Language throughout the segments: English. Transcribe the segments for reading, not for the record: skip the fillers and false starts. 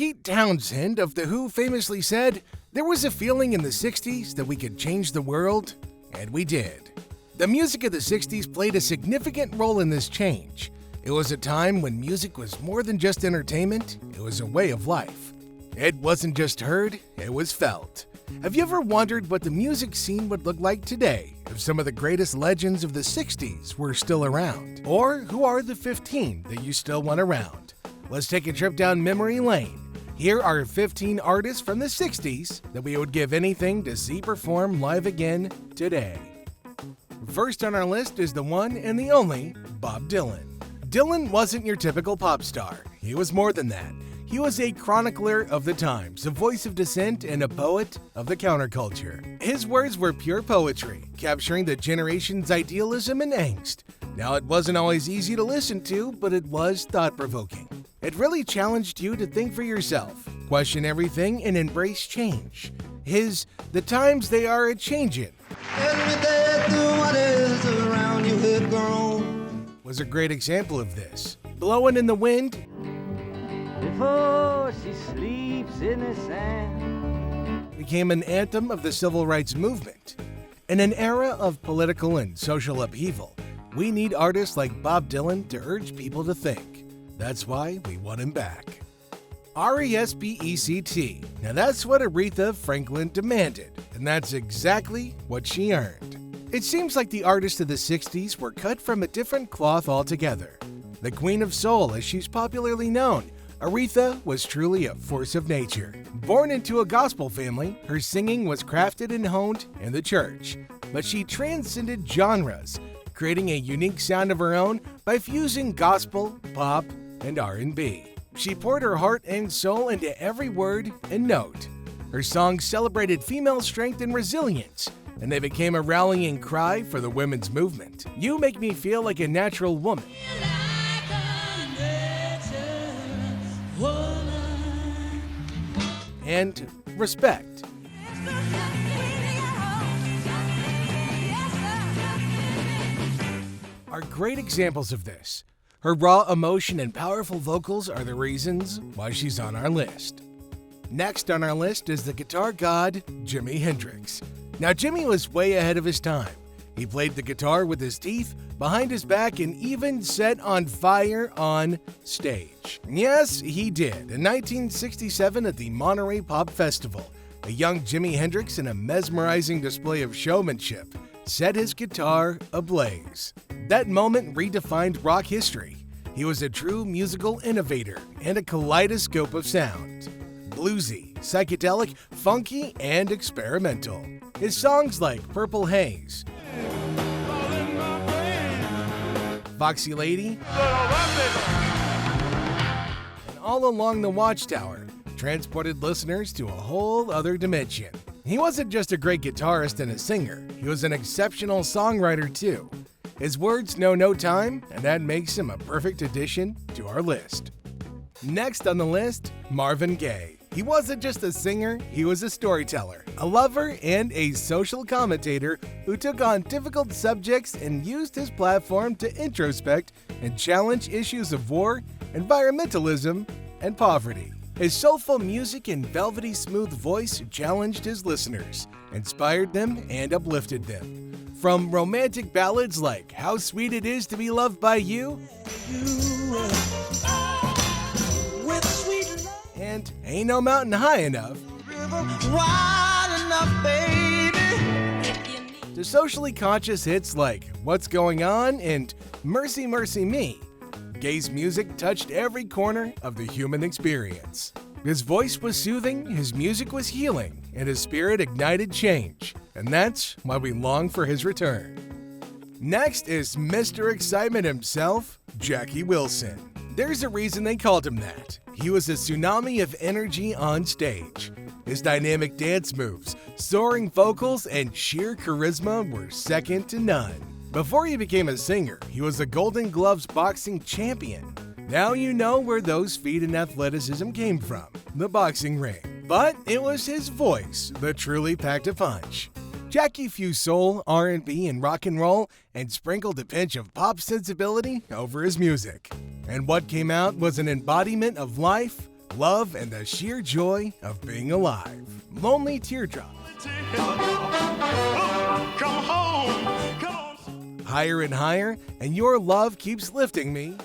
Pete Townshend of The Who famously said, "There was a feeling in the 60s that we could change the world, and we did." The music of the 60s played a significant role in this change. It was a time when music was more than just entertainment, it was a way of life. It wasn't just heard, it was felt. Have you ever wondered what the music scene would look like today if some of the greatest legends of the 60s were still around? Or who are the 15 that you still want around? Let's take a trip down memory lane. Here are 15 artists from the 60s that we would give anything to see perform live again today. First on our list is the one and the only Bob Dylan. Dylan wasn't your typical pop star. He was more than that. He was a chronicler of the times, a voice of dissent, and a poet of the counterculture. His words were pure poetry, capturing the generation's idealism and angst. Now, it wasn't always easy to listen to, but it was thought-provoking. It really challenged you to think for yourself, question everything, and embrace change. His "The Times They Are A-Changin'" was a great example of this. "Blowin' in the Wind" before she sleeps in the sand became an anthem of the civil rights movement. In an era of political and social upheaval, we need artists like Bob Dylan to urge people to think. That's why we want him back. RESPECT. Now that's what Aretha Franklin demanded, and that's exactly what she earned. It seems like the artists of the 60s were cut from a different cloth altogether. The Queen of Soul, as she's popularly known, Aretha was truly a force of nature. Born into a gospel family, her singing was crafted and honed in the church. But she transcended genres, creating a unique sound of her own by fusing gospel, pop, and R&B. She poured her heart and soul into every word and note. Her songs celebrated female strength and resilience, and they became a rallying cry for the women's movement. "You Make Me Feel Like a Natural Woman" and "Respect" are great examples of this. Her raw emotion and powerful vocals are the reasons why she's on our list. Next on our list is the guitar god, Jimi Hendrix. Now, Jimi was way ahead of his time. He played the guitar with his teeth, behind his back, and even set on fire on stage. Yes, he did. In 1967 at the Monterey Pop Festival, a young Jimi Hendrix, in a mesmerizing display of showmanship, set his guitar ablaze. That moment redefined rock history. He was a true musical innovator and a kaleidoscope of sound. Bluesy, psychedelic, funky, and experimental. His songs like Purple Haze, Foxy Lady, and All Along the Watchtower transported listeners to a whole other dimension. He wasn't just a great guitarist and a singer, he was an exceptional songwriter too. His words know no time, and that makes him a perfect addition to our list. Next on the list, Marvin Gaye. He wasn't just a singer, he was a storyteller, a lover, and a social commentator who took on difficult subjects and used his platform to introspect and challenge issues of war, environmentalism, and poverty. His soulful music and velvety smooth voice challenged his listeners, inspired them, and uplifted them. From romantic ballads like How Sweet It Is to Be Loved by You, and Ain't No Mountain High Enough, to socially conscious hits like What's Going On and Mercy Mercy Me, Gaye's music touched every corner of the human experience. His voice was soothing, his music was healing, and his spirit ignited change. And that's why we long for his return. Next is Mr. Excitement himself, Jackie Wilson. There's a reason they called him that. He was a tsunami of energy on stage. His dynamic dance moves, soaring vocals, and sheer charisma were second to none. Before he became a singer, he was a Golden Gloves boxing champion. Now you know where those feet and athleticism came from, the boxing ring. But it was his voice that truly packed a punch. Jackie fused soul, R&B, and rock and roll, and sprinkled a pinch of pop sensibility over his music. And what came out was an embodiment of life, love, and the sheer joy of being alive. Lonely Teardrop. Come home, come on. Higher and Higher, and Your Love Keeps Lifting Me.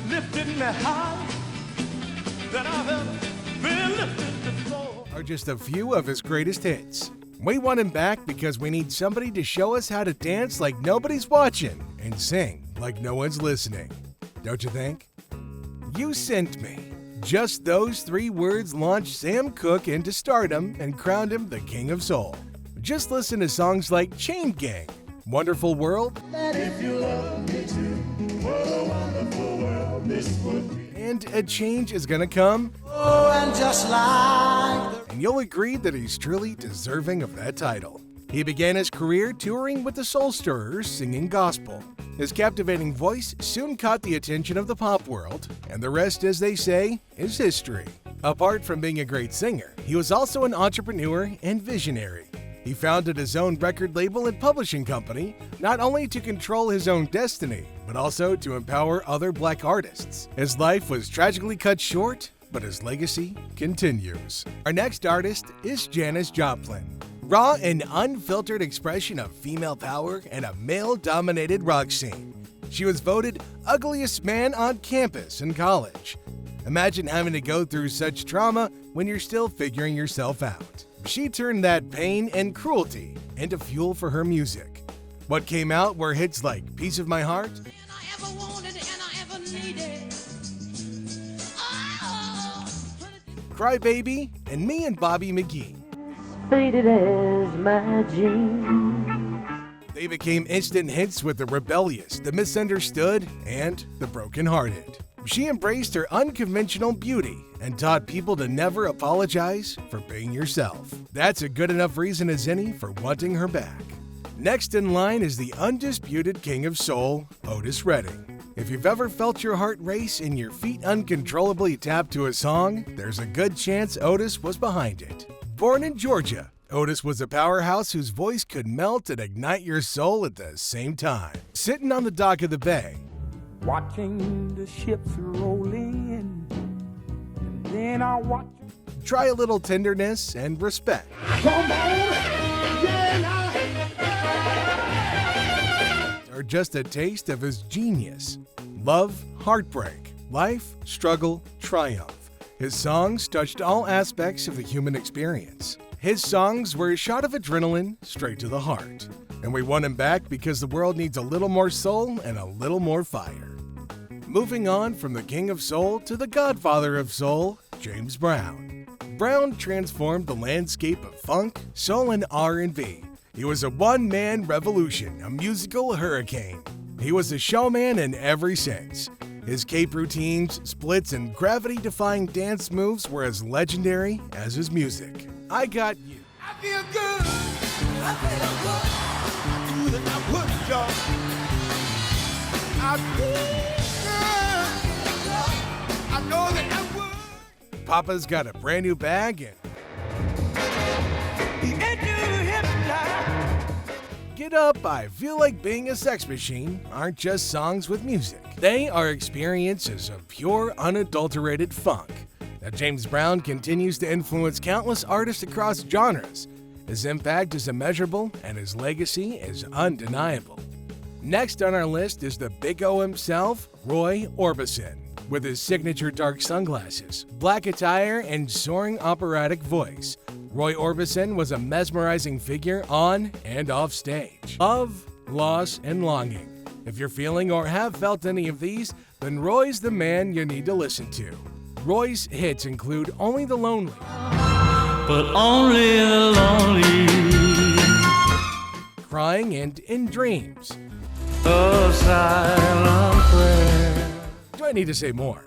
Lifting me higher than I've ever been lifted before. Are just a few of his greatest hits. We want him back because we need somebody to show us how to dance like nobody's watching and sing like no one's listening. Don't you think? You Sent Me. Just those 3 words launched Sam Cooke into stardom and crowned him the King of Soul. Just listen to songs like Chain Gang, Wonderful World, If you love me too, what a wonderful world this would be. and A Change Is Gonna Come. Oh, and just like And you'll agree that he's truly deserving of that title. He began his career touring with the Soul Stirrers singing gospel. His captivating voice soon caught the attention of the pop world, and the rest, as they say, is history. Apart from being a great singer, he was also an entrepreneur and visionary. He founded his own record label and publishing company, not only to control his own destiny, but also to empower other black artists. His life was tragically cut short, but his legacy continues. Our next artist is Janis Joplin. Raw and unfiltered expression of female power and a male-dominated rock scene. She was voted ugliest man on campus in college. Imagine having to go through such trauma when you're still figuring yourself out. She turned that pain and cruelty into fuel for her music. What came out were hits like Piece of My Heart, And I ever wanted and I ever needed. Oh, Cry Baby, and Me and Bobby McGee. Faded as my jeans. They became instant hits with The Rebellious, The Misunderstood, and The Brokenhearted. She embraced her unconventional beauty and taught people to never apologize for being yourself. That's a good enough reason as any for wanting her back. Next in line is the undisputed king of soul, Otis Redding. If you've ever felt your heart race and your feet uncontrollably tap to a song, there's a good chance Otis was behind it. Born in Georgia, Otis was a powerhouse whose voice could melt and ignite your soul at the same time. Sitting on the dock of the bay, Watching the ships roll in, and then I watch. try a little tenderness and respect. Or just a taste of his genius. Love, heartbreak, life, struggle, triumph. His songs touched all aspects of the human experience. His songs were a shot of adrenaline straight to the heart. And we want him back because the world needs a little more soul and a little more fire. Moving on from the King of Soul to the Godfather of Soul, James Brown. Brown transformed the landscape of funk, soul, and R&B. He was a one-man revolution, a musical hurricane. He was a showman in every sense. His cape routines, splits, and gravity-defying dance moves were as legendary as his music. I Got You. I feel good. I feel good. I do that I would, y'all. I feel good. I know that I would. Papa's got a brand new bag and Get Up, I Feel Like Being a Sex Machine aren't just songs with music. They are experiences of pure, unadulterated funk. Now, James Brown continues to influence countless artists across genres. His impact is immeasurable and his legacy is undeniable. Next on our list is the Big O himself, Roy Orbison. With his signature dark sunglasses, black attire, and soaring operatic voice, Roy Orbison was a mesmerizing figure on and off stage. Love, loss, and longing. If you're feeling or have felt any of these, then Roy's the man you need to listen to. Roy's hits include Only the Lonely, But only the lonely, Crying, and In Dreams. a silent prayer. Do I need to say more?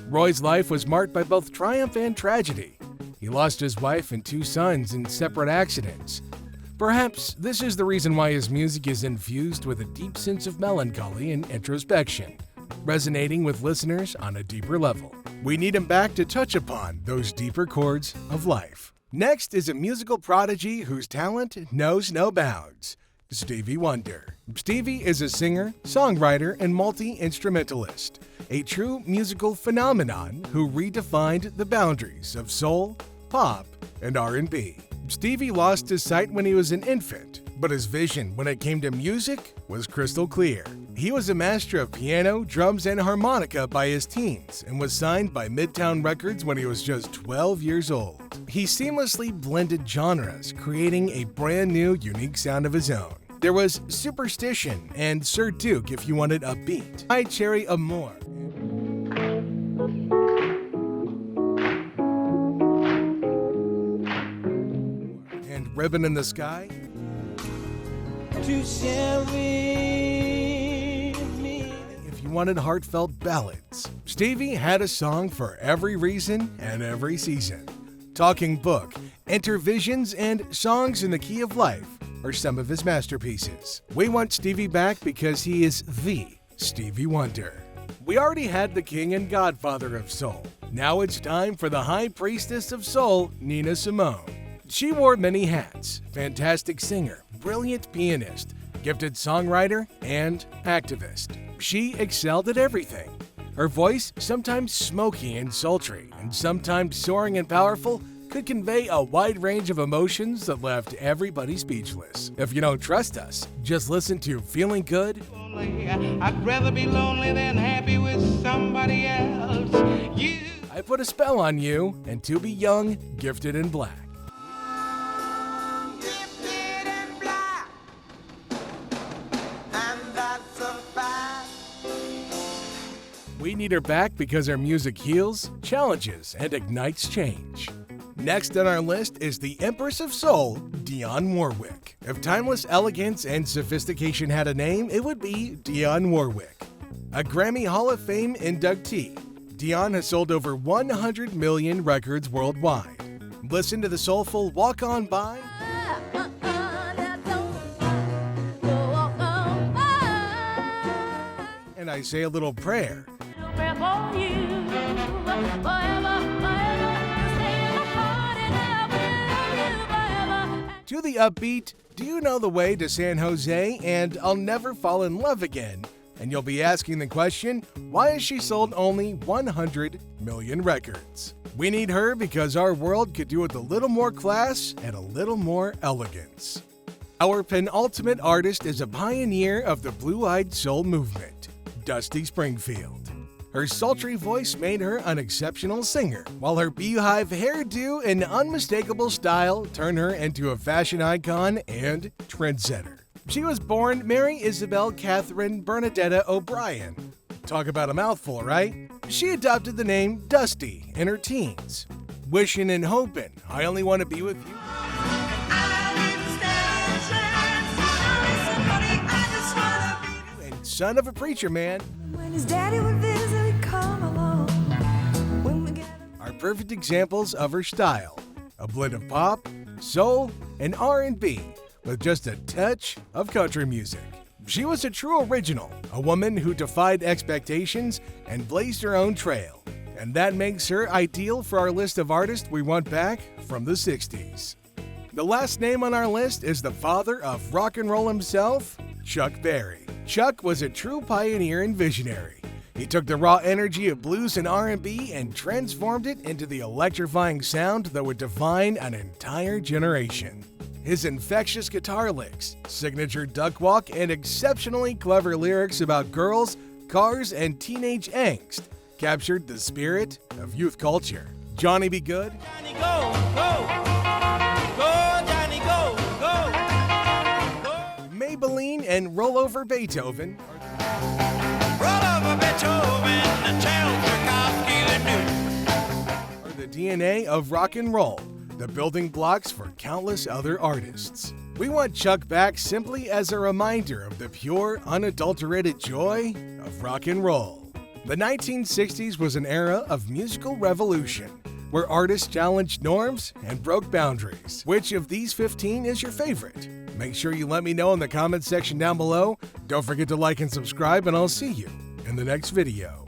Roy's life was marked by both triumph and tragedy. He lost his wife and 2 sons in separate accidents. Perhaps this is the reason why his music is infused with a deep sense of melancholy and introspection, resonating with listeners on a deeper level. We need him back to touch upon those deeper chords of life. Next is a musical prodigy whose talent knows no bounds, Stevie Wonder. Stevie is a singer, songwriter, and multi-instrumentalist. a true musical phenomenon who redefined the boundaries of soul, pop, and R&B. Stevie lost his sight when he was an infant, but his vision when it came to music was crystal clear. He was a master of piano, drums, and harmonica by his teens and was signed by Midtown Records when he was just 12 years old. He seamlessly blended genres, creating a brand new, unique sound of his own. There was Superstition and Sir Duke if you wanted upbeat. High Cherry Amour. And Ribbon in the Sky. To share with me. If you wanted heartfelt ballads, Stevie had a song for every reason and every season. Talking Book, Enter Visions, and Songs in the Key of Life are some of his masterpieces. We want Stevie back because he is the Stevie Wonder. We already had the king and godfather of soul. Now it's time for the high priestess of soul, Nina Simone. She wore many hats: fantastic singer, brilliant pianist, gifted songwriter, and activist. She excelled at everything. Her voice, sometimes smoky and sultry, and sometimes soaring and powerful, could convey a wide range of emotions that left everybody speechless. If you don't trust us, just listen to Feeling Good. I'd rather be lonely than happy with somebody else. I Put a Spell on You, and To Be Young, Gifted in Black. We need her back because her music heals, challenges, and ignites change. Next on our list is the Empress of Soul, Dionne Warwick. If timeless elegance and sophistication had a name, it would be Dionne Warwick. A Grammy Hall of Fame inductee, Dionne has sold over 100 million records worldwide. Listen to the soulful Walk On By, and I Say a Little Prayer. To the upbeat, Do You Know the Way to San Jose and I'll Never Fall in Love Again. And you'll be asking the question, why has she sold only 100 million records? We need her because our world could do with a little more class and a little more elegance. Our penultimate artist is a pioneer of the blue-eyed soul movement, Dusty Springfield. Her sultry voice made her an exceptional singer, while her beehive hairdo and unmistakable style turned her into a fashion icon and trendsetter. She was born Mary Isabel Catherine Bernadetta O'Brien. Talk about a mouthful, right? She adopted the name Dusty in her teens. Wishin' and hopin', I only want to be with you. And son of a preacher man. When his daddy would visit, he'd come along. When we are perfect examples of her style. A blend of pop, soul, and R&B, with just a touch of country music. She was a true original, a woman who defied expectations and blazed her own trail. And that makes her ideal for our list of artists we want back from the 60s. The last name on our list is the father of rock and roll himself, Chuck Berry. Chuck was a true pioneer and visionary. He took the raw energy of blues and R&B and transformed it into the electrifying sound that would define an entire generation. His infectious guitar licks, signature duck walk, and exceptionally clever lyrics about girls, cars, and teenage angst captured the spirit of youth culture. Johnny Be Good, Johnny, go, go, go, Johnny, go, go, go. Maybelline, and Roll Over Beethoven Roll over Beethoven and tell Tchaikovsky the news. are the DNA of rock and roll, the building blocks for countless other artists. We want Chuck back simply as a reminder of the pure, unadulterated joy of rock and roll. The 1960s was an era of musical revolution, where artists challenged norms and broke boundaries. Which of these 15 is your favorite? Make sure you let me know in the comments section down below. Don't forget to like and subscribe, and I'll see you in the next video.